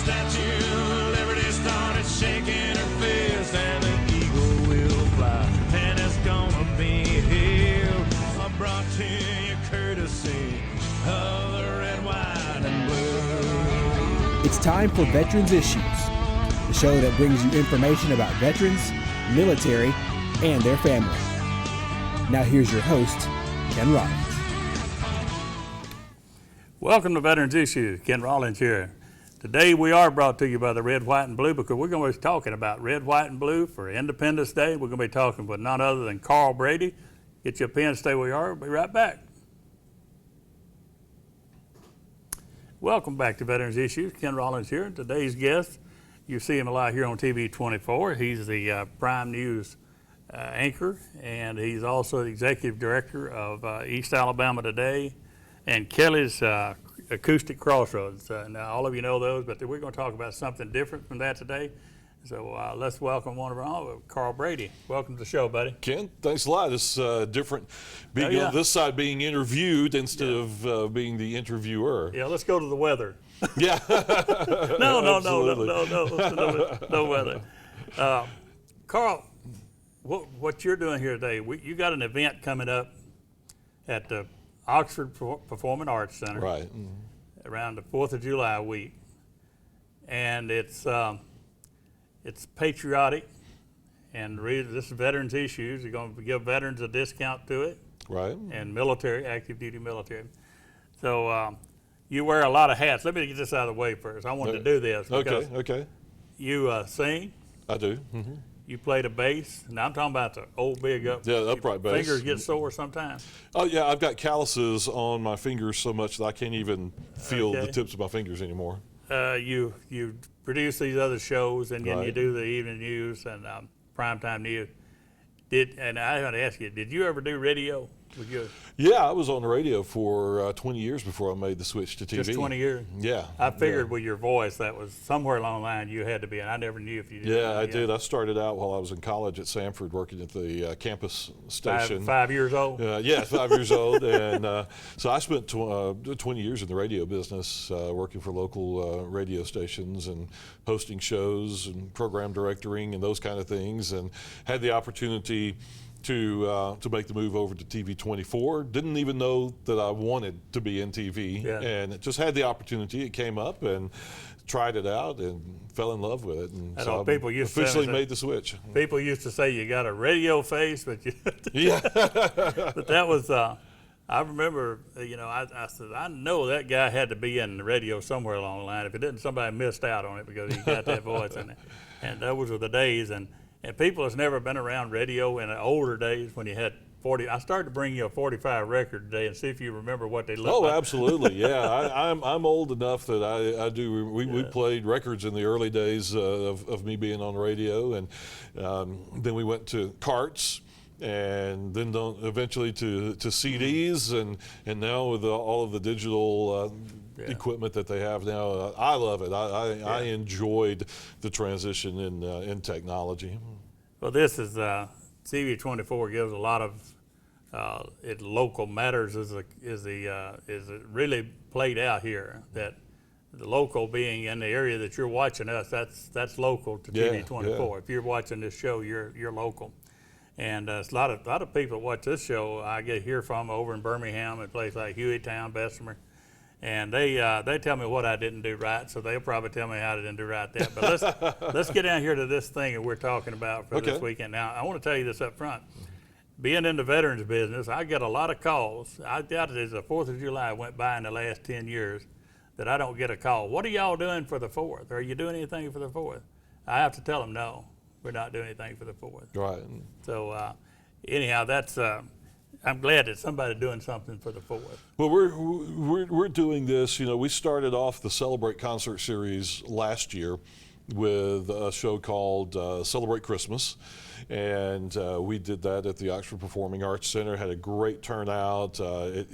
Statue of Liberty started shaking her fist, and the eagle will fly, and it's gonna be here. Brought to you courtesy of the red, white, and blue. It's time for Veterans Issues, the show that brings you information about veterans, military, and their family. Now here's your host, Ken Rollins. Welcome to Veterans Issues. Ken Rollins here. Today we are brought to you by the Red, White, and Blue because we're going to be talking about Red, White, and Blue for Independence Day. We're going to be talking with none other than Carl Brady. Get your pen, stay where you are. We'll be right back. Welcome back to Veterans Issues. Ken Rollins here. Today's guest, you see him a lot here on TV 24. He's the Prime News anchor, and he's also the executive director of East Alabama Today and Kelli's Acoustic Crossroads. Now, all of you know those, but we're going to talk about something different from that today. So let's welcome one of our own, Carl Brady. Welcome to the show, buddy. Ken, thanks a lot. It's different being on this side being interviewed instead of being the interviewer. Yeah, let's go to the weather. Yeah. No weather. Carl, what you're doing here today, you got an event coming up at the Oxford Performing Arts Center. Right. Mm-hmm. Around the 4th of July week. And it's patriotic, and this is Veterans Issues. You're going to give veterans a discount to it. Right. And military, active duty military. So you wear a lot of hats. Let me get this out of the way first. I wanted to do this. Okay. You sing. I do. Mm-hmm. You play the bass. Now I'm talking about the old big upright bass. Fingers get sore sometimes. Oh yeah, I've got calluses on my fingers so much that I can't even feel the tips of my fingers anymore. You produce these other shows, and then Right. you do the evening news and primetime news. And I want to ask you, did you ever do radio? Yeah, I was on the radio for 20 years before I made the switch to TV. Just 20 years? Yeah. I figured with your voice that was somewhere along the line you had to be, and I never knew if you did. Yeah, I did. I started out while I was in college at Sanford working at the campus station. 5 years old? Yeah, 5 years old. And so I spent 20 years in the radio business, working for local radio stations and hosting shows and program directoring and those kind of things, and had the opportunity to make the move over to TV 24. Didn't even know that I wanted to be in TV, and just had the opportunity. It came up and tried it out and fell in love with it. And so people used officially to made the switch. People used to say you got a radio face, but yeah. But that was. I remember, I said, I know that guy had to be in the radio somewhere along the line. If it didn't, somebody missed out on it because he got that voice in it. And those were the days. And people that's never been around radio in the older days when you had 40. I started to bring you a 45 record today and see if you remember what they looked like. Oh, absolutely, yeah. I'm old enough that I do. We played records in the early days of me being on radio, and then we went to carts. And then eventually to CDs, and now with all of the digital equipment that they have now, I love it. I enjoyed the transition in technology. Well, this is TV 24 gives a lot of it local matters is it really played out here, that the local being in the area that you're watching us, that's local to TV 24. If you're watching this show, you're local. And a lot of people that watch this show I hear from over in Birmingham and places like Hueytown, Bessemer, and they tell me what I didn't do right, so they'll probably tell me how I didn't do right there. But let's get down here to this thing that we're talking about for this weekend. Now, I want to tell you this up front. Being in the veterans business, I get a lot of calls. I doubt it is the 4th of July went by in the last 10 years that I don't get a call. What are y'all doing for the 4th? Are you doing anything for the 4th? I have to tell them no. We're not doing anything for the 4th. Right. So anyhow, that's I'm glad that somebody's doing something for the 4th. Well, we're doing this. We started off the Celebrate concert series last year with a show called Celebrate Christmas. And we did that at the Oxford Performing Arts Center, had a great turnout. It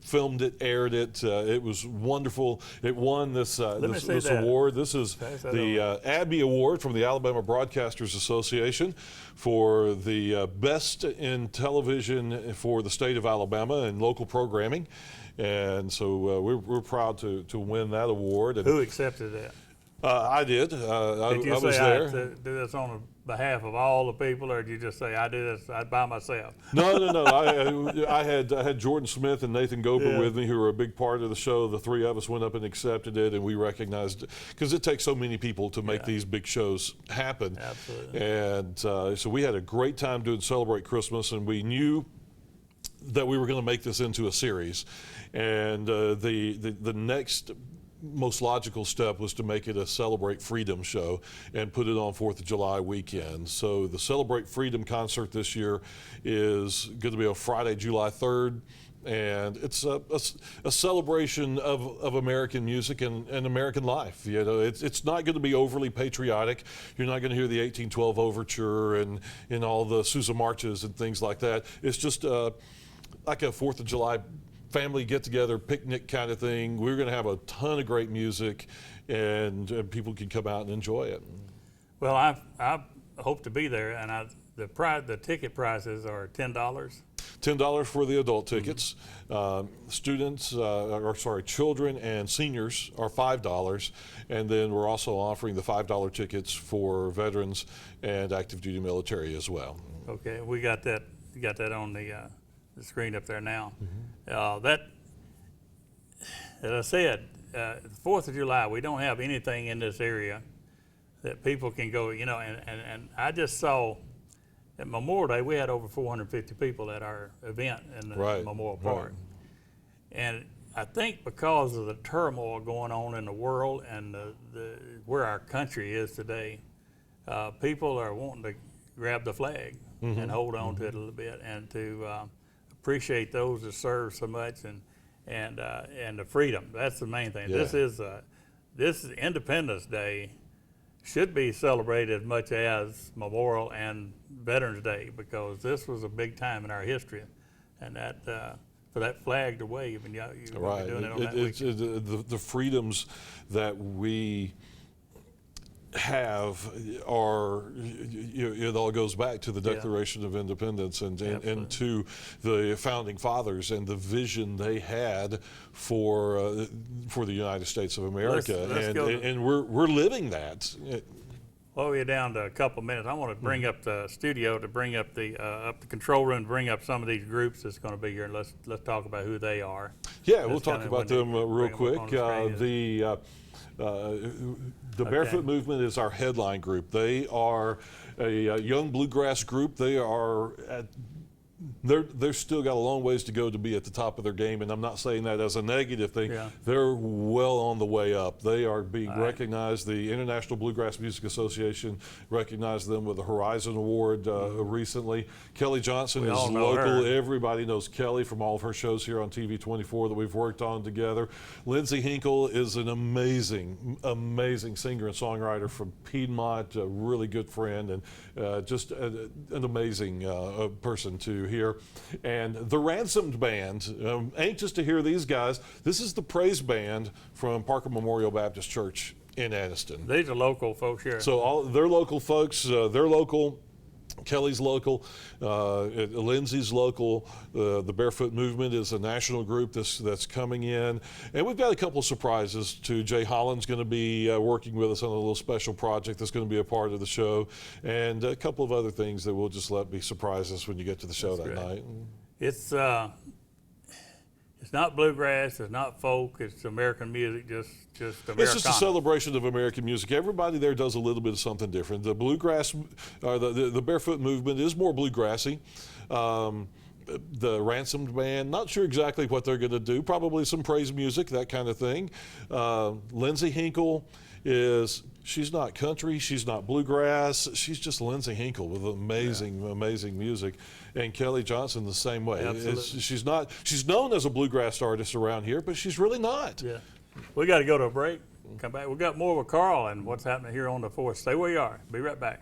filmed it, aired it. It was wonderful. It won this award. This is the Abby Award from the Alabama Broadcasters Association for the best in television for the state of Alabama and local programming. And so we're proud to win that award. And who accepted that? I did. Did I you was say there. I do this on behalf of all the people, or did you just say I do this by myself? No. I had Jordan Smith and Nathan Gober with me, who were a big part of the show. The three of us went up and accepted it, and we recognized, because it takes so many people to make these big shows happen. Absolutely. And so we had a great time doing Celebrate Christmas, and we knew that we were going to make this into a series. And the next most logical step was to make it a Celebrate Freedom show and put it on 4th of July weekend. So the Celebrate Freedom concert this year is going to be on Friday, July 3rd. And it's a celebration of American music and American life. You know, it's not going to be overly patriotic. You're not going to hear the 1812 Overture and all the Sousa marches and things like that. It's just like a 4th of July family get-together, picnic kind of thing. We're going to have a ton of great music, and people can come out and enjoy it. Well, I hope to be there, and the ticket prices are $10. $10 for the adult tickets. Children and seniors are $5, and then we're also offering the $5 tickets for veterans and active duty military as well. Okay, we got that. You got that on the screen up there now. As I said, 4th of July, we don't have anything in this area that people can go, you know, and I just saw at Memorial Day, we had over 450 people at our event in the Memorial Park. And I think because of the turmoil going on in the world and where our country is today, people are wanting to grab the flag and hold on to it a little bit, and to appreciate those that serve so much, and the freedom. That's the main thing. Yeah. This is Independence Day should be celebrated as much as Memorial and Veterans Day, because this was a big time in our history, and that for that flag to wave, and you're doing it on that weekend. The freedoms that we have are, it all goes back to the Declaration of Independence and to the founding fathers and the vision they had for the United States of America. And we're living that. Well, we're down to a couple of minutes. I want to bring up the studio, to bring up the control room, to bring up some of these groups that's going to be here, and let's talk about who they are. Yeah, we'll talk about them real quick. The Barefoot Movement is our headline group. They are a young bluegrass group. They are they're still got a long ways to go to be at the top of their game, and I'm not saying that as a negative thing. Yeah. They're well on the way up. They are being recognized. The International Bluegrass Music Association recognized them with a Horizon Award recently. Kelli Johnson is local. Everybody knows Kelli from all of her shows here on TV 24 that we've worked on together. Lindsay Hinkle is an amazing singer and songwriter from Piedmont, a really good friend, and just an amazing person to hear. And the Ransomed Band, anxious to hear these guys. This is the praise band from Parker Memorial Baptist Church in Anniston. These are local folks here. So they're local folks. They're local. Kelly's local, Lindsay's local. The Barefoot Movement is a national group that's coming in, and we've got a couple of surprises too. Jay Holland's going to be working with us on a little special project that's going to be a part of the show, and a couple of other things that we'll just let be surprises when you get to the show that night. It's not bluegrass, it's not folk, it's American music, just Americana. It's just a celebration of American music. Everybody there does a little bit of something different. The bluegrass, the Barefoot Movement is more bluegrassy. The Ransomed Band, not sure exactly what they're going to do. Probably some praise music, that kind of thing. Lindsay Hinkle she's not country, she's not bluegrass, she's just Lindsay Hinkle with amazing music. And Kelli Johnson the same way. She's known as a bluegrass artist around here, but she's really not. Yeah. We got to go to a break. Come back. We got more with Carl and what's happening here on the 4th. Stay where you are. Be right back.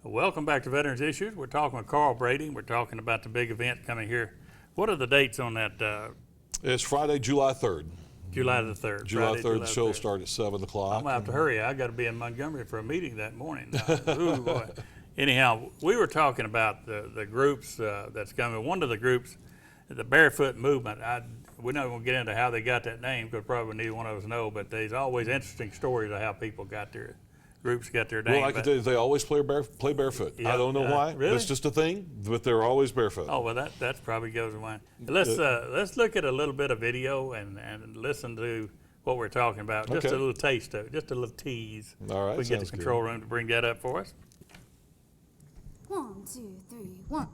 Welcome back to Veterans Issues. We're talking with Carl Brady. We're talking about the big event coming here. What are the dates on that? It's Friday, July 3rd. July the 3rd. July 3rd, the show will start at 7 o'clock. I'm going to have to hurry. I got to be in Montgomery for a meeting that morning. Ooh, boy. Anyhow, we were talking about the groups that's coming. One of the groups the barefoot movement, we're not going to get into how they got that name because probably neither one of us know, but there's always interesting stories of how people got their groups got their name. Well, I can tell you, they always play barefoot. Yeah, I don't know why. really? It's just a thing, but they're always barefoot. Oh, well, that probably goes away. Let's look at a little bit of video and listen to what we're talking about. Just Okay. a little taste of it, just a little tease. All right, We can get sounds the good. control room to bring that up for us. 1, 2, 3, 1.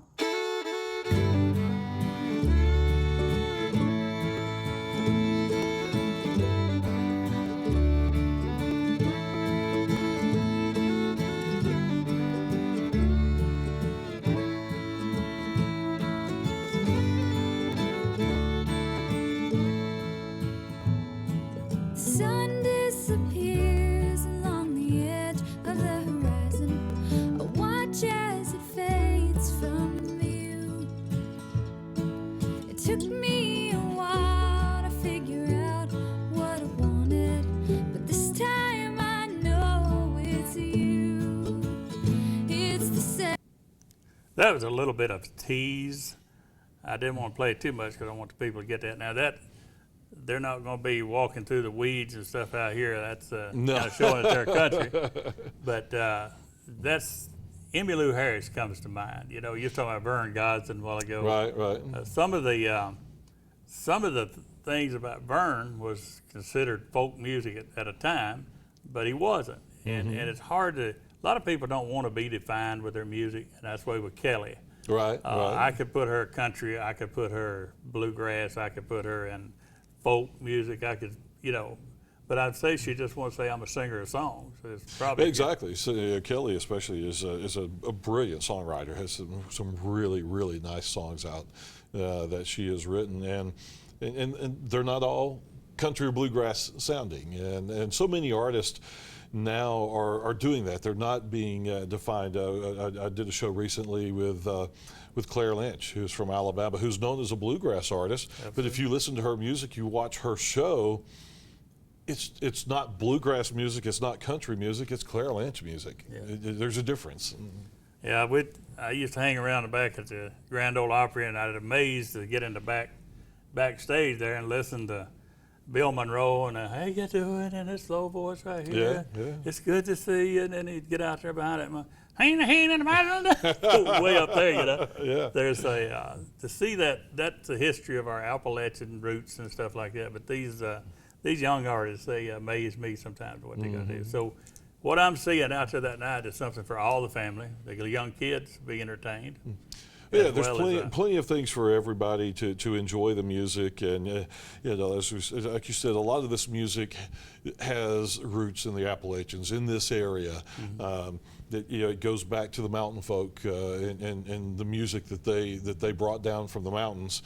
The sun disappears along the edge of the horizon. I watch as it fades from view. It took me a while to figure out what I wanted, but this time I know it's you. It's the same. That was a little bit of tease. I didn't want to play it too much because I want the people to get that. Now they're not going to be walking through the weeds and stuff out here. That's No. kind of showing that they're country. But that's Emmylou Harris comes to mind. You know, you were talking about Vern Gosdin a while ago. Right. Some of the things about Vern was considered folk music at a time, but he wasn't. And it's hard to. A lot of people don't want to be defined with their music, and that's the way with Kelli. Right. I could put her country, I could put her bluegrass, I could put her in folk music, I could, but I'd say she just wants to say I'm a singer of songs. It's probably Exactly. So, Kelli especially is a brilliant songwriter. Has some really, really nice songs out that she has written, and they're not all country or bluegrass sounding, and so many artists now are doing that. They're not being defined. I did a show recently with Claire Lynch, who's from Alabama, who's known as a bluegrass artist. Absolutely. But if you listen to her music, you watch her show, it's not bluegrass music, it's not country music, it's Claire Lynch music. Yeah. There's a difference. Yeah, I used to hang around the back at the Grand Ole Opry, and I'd amazed to get in the backstage there and listen to Bill Monroe and how you doing in this low voice right here. Yeah. It's good to see you. And then he'd get out there behind it, way up there, Yeah. There's to see that's the history of our Appalachian roots and stuff like that. But these young artists, they amaze me sometimes what they're gonna do. So what I'm seeing out there that night is something for all the family. The young kids be entertained. Yeah, as there's well plenty, as, plenty of things for everybody to enjoy the music, and like you said, a lot of this music has roots in the Appalachians, in this area. It goes back to the mountain folk and the music that they brought down from the mountains.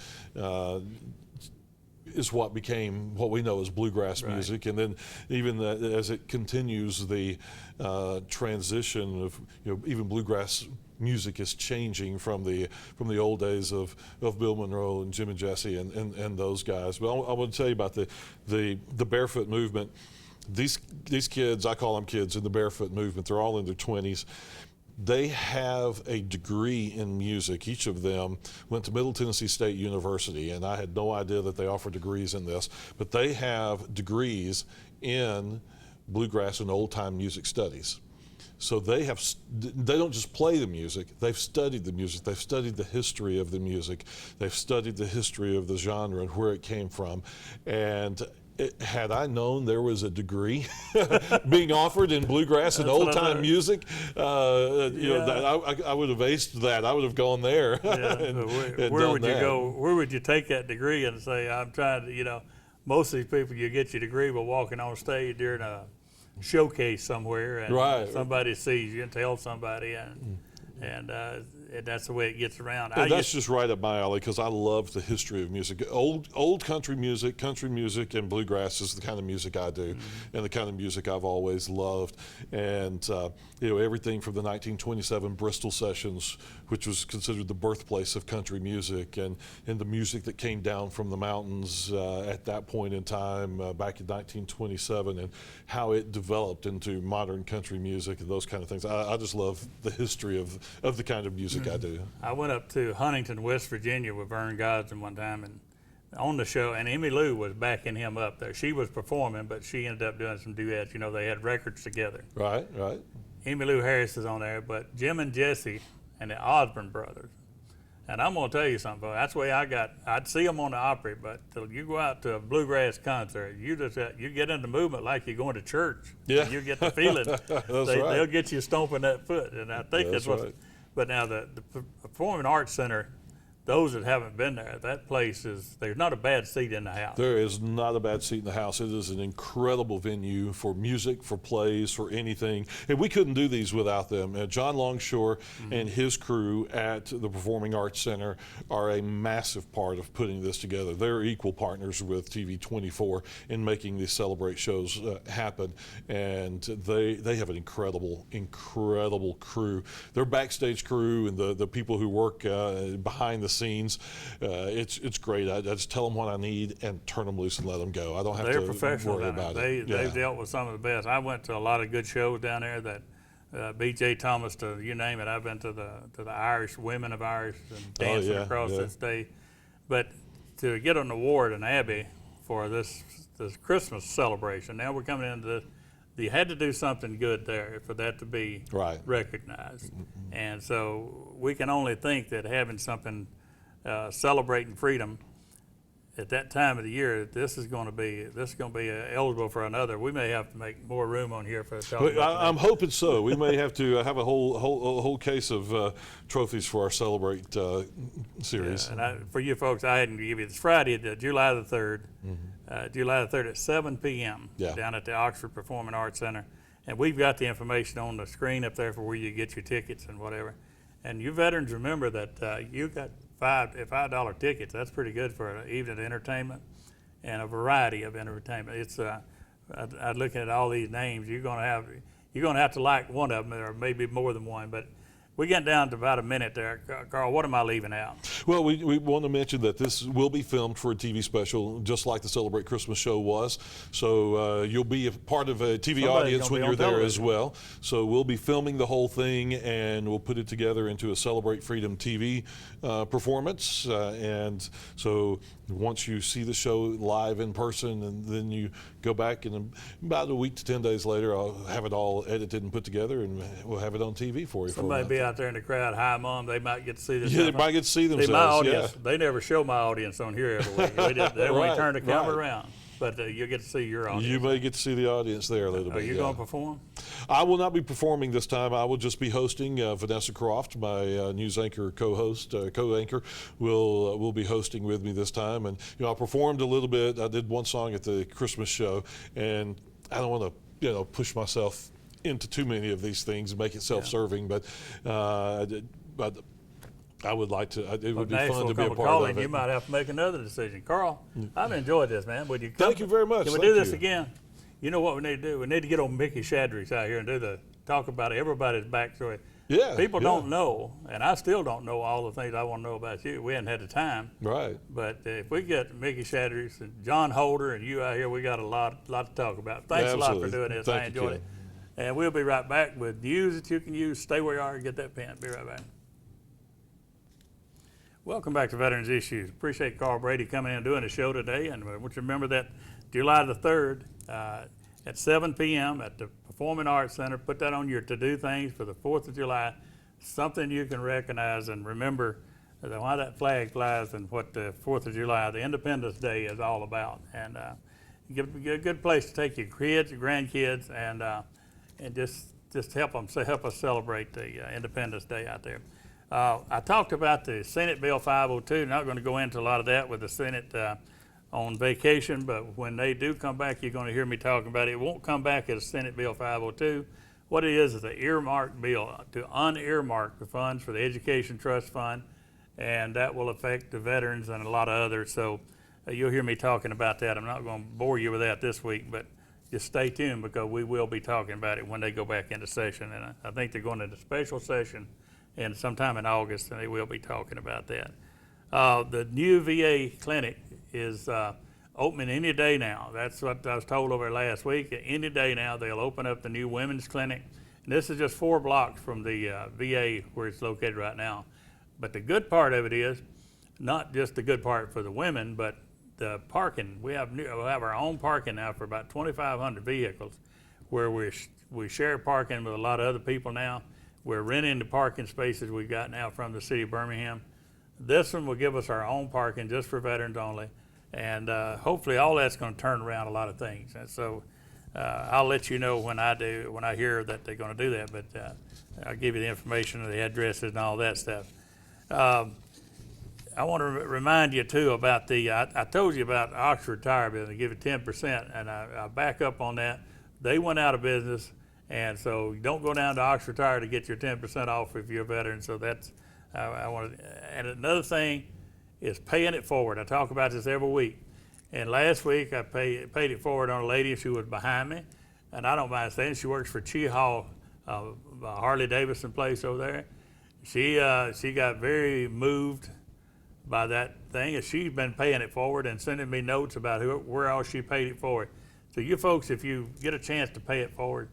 Is what became what we know as bluegrass music, and then even as it continues, the transition of even bluegrass music is changing from the old days of Bill Monroe and Jim and Jesse and those guys. But I want to tell you about the barefoot movement. These kids, I call them kids in the barefoot movement. They're all in their 20s. They have a degree in music. Each of them went to Middle Tennessee State University, and I had no idea that they offered degrees in this, but they have degrees in bluegrass and old-time music studies. So they don't just play the music, they've studied the music, they've studied the history of the music, they've studied the history of the genre and where it came from. And had I known there was a degree being offered in bluegrass and old-time music, I would have aced that. I would have gone there. Where would you go? Where would you take that degree and say, I'm trying to, most of these people, you get your degree by walking on stage during a showcase somewhere, and somebody sees you and tells somebody, and that's the way it gets around. And that's just right up my alley because I love the history of music. Old country music, and bluegrass is the kind of music I do, and the kind of music I've always loved. And everything from the 1927 Bristol sessions, which was considered the birthplace of country music, and the music that came down from the mountains at that point in time, back in 1927, and how it developed into modern country music and those kind of things. I just love the history of the kind of music music I do. I went up to Huntington, West Virginia with Vern Gosden one time and on the show, and Emmy Lou was backing him up there. She was performing, but she ended up doing some duets. You know, they had records together. Right. Emmy Lou Harris is on there, but Jim and Jesse and the Osborne brothers. And I'm going to tell you something, folks. That's the way I'd see them on the Opry, but till you go out to a bluegrass concert, you get into movement like you're going to church. Yeah. And you get the feeling. They'll get you stomping that foot. And I think that's what. Right. But now the Performing Arts Center, those that haven't been there, that place there's not a bad seat in the house. There is not a bad seat in the house. It is an incredible venue for music, for plays, for anything. And we couldn't do these without them. John Longshore and his crew at the Performing Arts Center are a massive part of putting this together. They're equal partners with TV 24 in making these Celebrate shows happen. And they have an incredible crew. Their backstage crew and the people who work behind the scenes, it's great. I just tell them what I need and turn them loose and let them go. I don't have They're to professional worry down there. about it. They've dealt with some of the best. I went to a lot of good shows down there. That B.J. Thomas, to you name it. I've been to the Irish Women of Irish and dancing across this day. But to get an award in Abbey for this Christmas celebration, now we're coming into this. You had to do something good there for that to be recognized. And so we can only think that having something celebrating freedom at that time of the year, this is going to be eligible for another. We may have to make more room on here for the I'm hoping so. We may have to have a whole case of trophies for our Celebrate series. Yeah, and for you folks, I hadn't give you this Friday, July the 3rd. July the 3rd at 7 p.m. Down at the Oxford Performing Arts Center. And we've got the information on the screen up there for where you get your tickets and whatever. And you veterans remember that you got $5 tickets. That's pretty good for an evening of entertainment and a variety of entertainment. It's I'm looking at all these names. You're gonna have to like one of them, or maybe more than one. But we get down to about a minute there. Carl, what am I leaving out? Well, we want to mention that this will be filmed for a TV special, just like the Celebrate Christmas show was. So you'll be a part of a TV audience when you're there as well. So we'll be filming the whole thing, and we'll put it together into a Celebrate Freedom TV performance. And so once you see the show live in person, and then you go back, and about a week to 10 days later, I'll have it all edited and put together, and we'll have it on TV for you. Somebody be out there in the crowd, hi mom, they might get to see this. Yeah, they might get to see themselves. My audience, they never show my audience on here every week. They only turn the camera around. But you get to see your audience. You may get to see the audience there a little bit. Are you going to perform? I will not be performing this time. I will just be hosting. Vanessa Croft, my news anchor co-anchor, will be hosting with me this time. And I performed a little bit. I did one song at the Christmas show, and I don't want to push myself into too many of these things and make it self-serving, but I would like to. It would be fun to be a part of it. You might have to make another decision. Carl, I've enjoyed this, man. Would you come? Thank you very much. Can we do this again? You know what we need to do? We need to get on Mickey Shadricks out here and talk about everybody's backstory. Yeah. People don't know, and I still don't know all the things I want to know about you. We hadn't had the time. Right. But if we get Mickey Shadricks and John Holder and you out here, we got a lot to talk about. Thanks a lot for doing this. I enjoyed it. And we'll be right back with news that you can use. Stay where you are and get that pen. Be right back. Welcome back to Veterans Issues. Appreciate Carl Brady coming in and doing the show today. And I want you to remember that July the 3rd at 7 p.m. at the Performing Arts Center. Put that on your to-do things for the 4th of July. Something you can recognize and remember why that flag flies and what the 4th of July, the Independence Day, is all about. And give a good place to take your kids, your grandkids, and just help us celebrate the Independence Day out there. I talked about the Senate Bill 502. Not going to go into a lot of that with the Senate on vacation, but when they do come back, you're going to hear me talking about it. It won't come back as Senate Bill 502. What it is an earmark bill to unearmark the funds for the Education Trust Fund, and that will affect the veterans and a lot of others. So you'll hear me talking about that. I'm not going to bore you with that this week, but just stay tuned because we will be talking about it when they go back into session. And I think they're going into special session and sometime in August, and they will be talking about that. The new VA clinic is opening any day now. That's what I was told over last week. Any day now, they'll open up the new women's clinic, And this is just 4 blocks from the VA where it's located right now. But the good part of it is, not just the good part for the women, but the parking. We have our own parking now for about 2,500 vehicles, where we share parking with a lot of other people now. We're renting the parking spaces we've got now from the city of Birmingham. This one will give us our own parking just for veterans only, and hopefully all that's going to turn around a lot of things. And so I'll let you know when I hear that they're going to do that. But I'll give you the information and the addresses and all that stuff. I want to remind you too about I told you about Oxford Tire Business. They give you 10%, and I back up on that. They went out of business, and so you don't go down to Oxford Tire to get your 10% off if you're a veteran. So that's I want to. And another thing is paying it forward. I talk about this every week. And last week I paid it forward on a lady. She was behind me, and I don't mind saying she works for Chi Hall, Harley Davidson place over there. She got very moved by that thing, and she's been paying it forward and sending me notes about where else she paid it forward. So you folks, if you get a chance to pay it forward,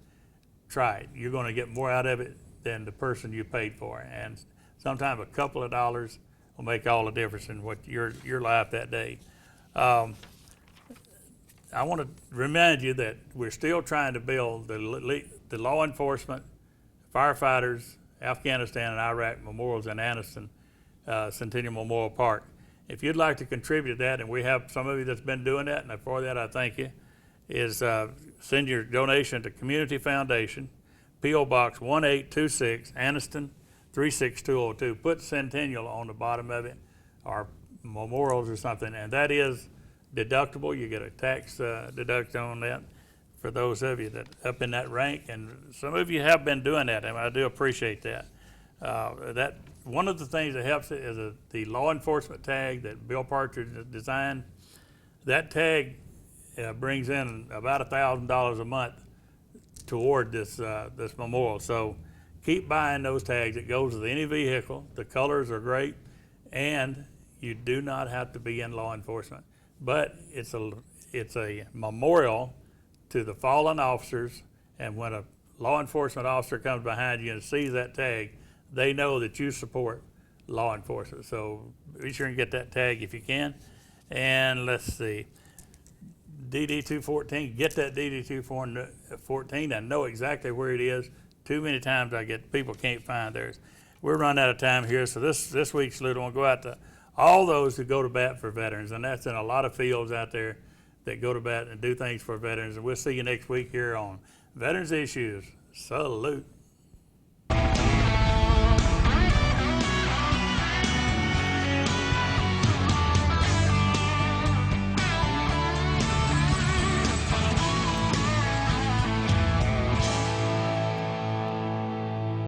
try it. You're going to get more out of it than the person you paid for, and sometimes a couple of dollars will make all the difference in what your life that day. I want to remind you that we're still trying to build the law enforcement, firefighters, Afghanistan and Iraq memorials in Anniston, Centennial Memorial Park. If you'd like to contribute to that, and we have some of you that's been doing that, and for that I thank you, is send your donation to Community Foundation, P.O. Box 1826, Anniston 36202. Put Centennial on the bottom of it, or memorials or something, and that is deductible. You get a tax deduction on that for those of you that up in that rank, and some of you have been doing that, and I do appreciate that. That one of the things that helps it is the law enforcement tag that Bill Partridge designed. That tag brings in about $1,000 a month toward this memorial. So keep buying those tags. It goes with any vehicle. The colors are great, and you do not have to be in law enforcement. But it's a memorial to the fallen officers, and when a law enforcement officer comes behind you and sees that tag, they know that you support law enforcement. So be sure and get that tag if you can. And let's see, DD214, get that DD214. I know exactly where it is. Too many times I get people can't find theirs. We're running out of time here, so this week's salute I want to go out to all those who go to bat for veterans, and that's in a lot of fields out there that go to bat and do things for veterans. And we'll see you next week here on Veterans Issues. Salute.